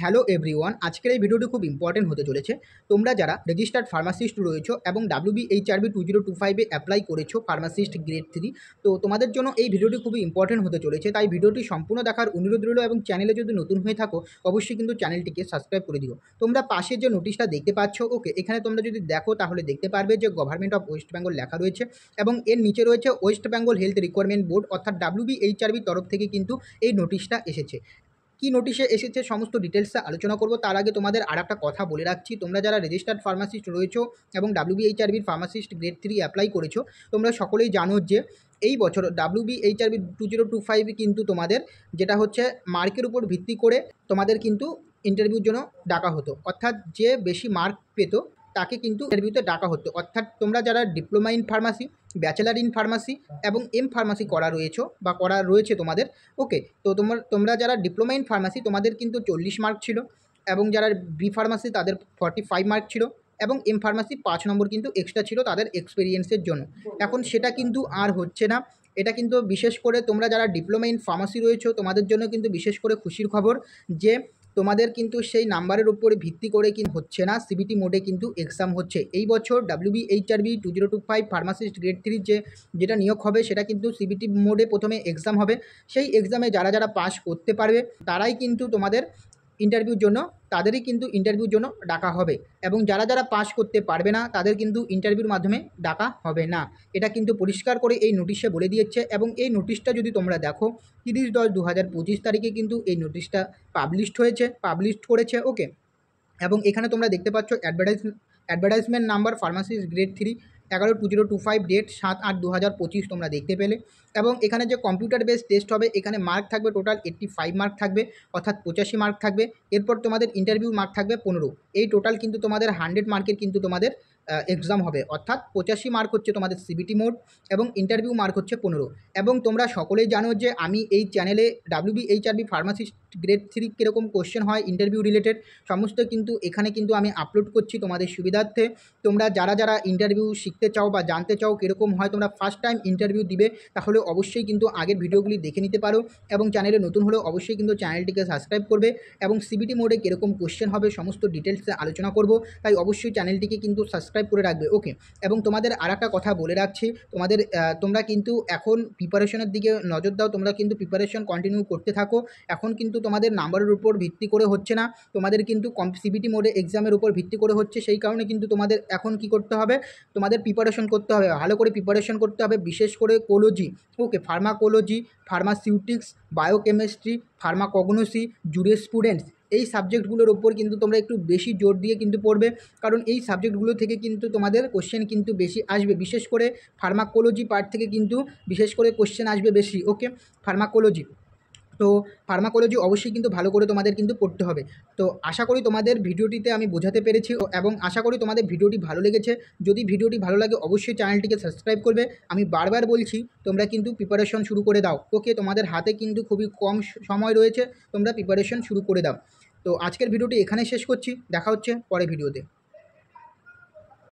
Hello everyone, আজকের এই ভিডিওটি খুব ইম্পর্টেন্ট হতে চলেছে। তোমরা যারা রেজিস্টার্ড ফার্মাসিস্ট রয়েছো এবং WBHRB 2025-এ অ্যাপ্লাই করেছো ফার্মাসিস্ট গ্রেড 3, তো তোমাদের জন্য এই ভিডিওটি খুবই ইম্পর্টেন্ট হতে চলেছে। তাই ভিডিওটি সম্পূর্ণ দেখার অনুরোধ রইল এবং চ্যানেলে যদি নতুন হয়ে থাকো অবশ্যই কিন্তু চ্যানেলটিকে সাবস্ক্রাইব করে দিও। তোমরা পাশে যে নোটিশটা দেখতে পাচ্ছ, ওকে, এখানে তোমরা যদি দেখো তাহলে দেখতে পারবে যে গভর্নমেন্ট অফ ওয়েস্ট বেঙ্গল লেখা রয়েছে এবং এর নিচে রয়েছে West Bengal health requirement board, অর্থাৎ WBHRB তরফ থেকে কিন্তু এই নোটিশটা এসেছে। কি নোটিশে এসেছে সমস্ত ডিটেলসে আলোচনা করব। তার আগে তোমাদের আর একটা কথা বলে রাখছি, তোমরা যারা রেজিস্টার্ড ফার্মাসিস্ট রয়েছো এবং WBHRBর ফার্মাসিস্ট গ্রেড 3 অ্যাপ্লাই করেছো, তোমরা সকলেই জানো যে এই বছর WBHRB 2025 কিন্তু তোমাদের যেটা হচ্ছে মার্কের উপর ভিত্তি করে তোমাদের কিন্তু ইন্টারভিউর জন্য ডাকা হতো, অর্থাৎ যে বেশি মার্ক পেত তাকে কিন্তু ইন্টারভিউতে ডাকা হতো। অর্থাৎ তোমরা যারা diploma in pharmacy, bachelor in pharmacy এবং ফার্মাসি করা রয়েছে বা করা রয়েছে তোমাদের, ওকে, তো তোমরা যারা ডিপ্লোমা ইন ফার্মাসি তোমাদের কিন্তু 40 মার্ক ছিল এবং যারা বি ফার্মাসি তাদের 45 মার্ক ছিল এবং ফার্মাসি 5 নম্বর কিন্তু এক্সট্রা ছিল তাদের এক্সপিরিয়েন্সের জন্য। এখন সেটা কিন্তু আর হচ্ছে না। এটা কিন্তু বিশেষ করে তোমরা যারা ডিপ্লোমা ইন ফার্মাসি রয়েছে তোমাদের জন্য কিন্তু বিশেষ করে খুশির খবর যে তোমাদের কিন্তু সেই নাম্বারের উপরে ভিত্তি করে কিন্তু হচ্ছে না, সিবিটি মোডে কিন্তু এক্সাম হচ্ছে। এই বছর WBHRB 2025 ফার্মাসিস্ট গ্রেড 3 যেটা নিয়োগ হবে সেটা কিন্তু সিবিটি মোডে প্রথমে এক্সাম হবে। সেই এক্সামে যারা যারা পাস করতে পারবে তারাই কিন্তু তোমাদের তাদেরই কিন্তু ইন্টারভিউর জন্য ডাকা হবে এবং যারা যারা পাস করতে পারবে না তাদের কিন্তু ইন্টারভিউর মাধ্যমে ডাকা হবে না। এটা কিন্তু পরিষ্কার করে এই নোটিশে বলে দিয়েছে এবং এই নোটিশটা যদি তোমরা দেখো 30/10/2025 তারিখে কিন্তু এই নোটিশটা পাবলিশ করেছে, ওকে। এবং এখানে তোমরা দেখতে পাচ্ছ advertisement number pharmacist grade 3 11/2025, date 7/8/2025 তোমরা দেখতে পেলে। এবং এখানে যে কম্পিউটার বেস টেস্ট হবে এখানে মার্ক থাকবে টোটাল 85 মার্ক থাকবে, অর্থাৎ 85 মার্ক থাকবে। এরপর তোমাদের ইন্টারভিউ মার্ক থাকবে 15। এই টোটাল কিন্তু তোমাদের 100 মার্কের কিন্তু তোমাদের এক্সাম হবে, অর্থাৎ 85 মার্ক হচ্ছে তোমাদের সিবিটি মোড এবং ইন্টারভিউ মার্ক হচ্ছে 15। এবং তোমরা সকলেই জানো যে আমি এই চ্যানেলে WBHRB ফার্মাসিস্ট গ্রেড 3 কীরকম কোশ্চেন হয় ইন্টারভিউ রিলেটেড সমস্ত কিন্তু এখানে কিন্তু আমি আপলোড করছি তোমাদের সুবিধার্থে। তোমরা যারা যারা ইন্টারভিউ শিখতে চাও বা জানতে চাও কীরকম হয়, তোমরা ফার্স্ট টাইম ইন্টারভিউ দিবে তাহলে অবশ্যই কিন্তু আগের ভিডিওগুলি দেখে নিতে পারো এবং চ্যানেলে নতুন হলে অবশ্যই কিন্তু চ্যানেলটিকে সাবস্ক্রাইব করবে এবং সিবিটি মোডে কীরকম কোশ্চেন হবে সমস্ত ডিটেলসে আলোচনা করব, তাই অবশ্যই চ্যানেলটিকে কিন্তু সাবস্ক্রাইব করে রাখবে, ওকে। এবং তোমাদের আর একটা কথা বলে রাখছি, তোমরা কিন্তু এখন প্রিপারেশনের দিকে নজর দাও, তোমরা কিন্তু প্রিপারেশন কন্টিনিউ করতে থাকো। এখন কিন্তু তোমাদের নাম্বারের উপর ভিত্তি করে হচ্ছে না, তোমাদের কিন্তু সিবিটি মোডে এক্সামের উপর ভিত্তি করে হচ্ছে। সেই কারণে কিন্তু তোমাদের এখন কি করতে হবে, তোমাদের প্রিপারেশন করতে হবে, ভালো করে প্রিপারেশন করতে হবে, বিশেষ করে কোলজি, okay, pharmacology, pharmaceutics, biochemistry, pharmacognosy, jurisprudence, এই সাবজেক্টগুলোর ওপর কিন্তু তোমরা একটু বেশি জোর দিয়ে কিন্তু পড়বে, কারণ এই সাবজেক্টগুলো থেকে কিন্তু তোমাদের কোশ্চেন কিন্তু বেশি আসবে। বিশেষ করে ফার্মাকোলজি পার্ট থেকে কিন্তু বিশেষ করে কোশ্চেন আসবে বেশি, ওকে। ফার্মাকোলজি অবশ্যই কিন্তু ভালো করে তোমাদের কিন্তু পড়তে হবে। তো আশা করি তোমাদের ভিডিওটিতে আমি বোঝাতে পেরেছি এবং আশা করি তোমাদের ভিডিওটি ভালো লেগেছে। যদি ভিডিওটি ভালো লাগে অবশ্যই চ্যানেলটিকে সাবস্ক্রাইব করবে। আমি বারবার বলছি তোমরা কিন্তু প্রিপারেশন শুরু করে দাও, ওকে। তোমাদের হাতে কিন্তু খুবই কম সময় রয়েছে, তোমরা প্রিপারেশন শুরু করে দাও। তো আজকের ভিডিওটি এখানে শেষ করছি, দেখা হচ্ছে পরের ভিডিওতে।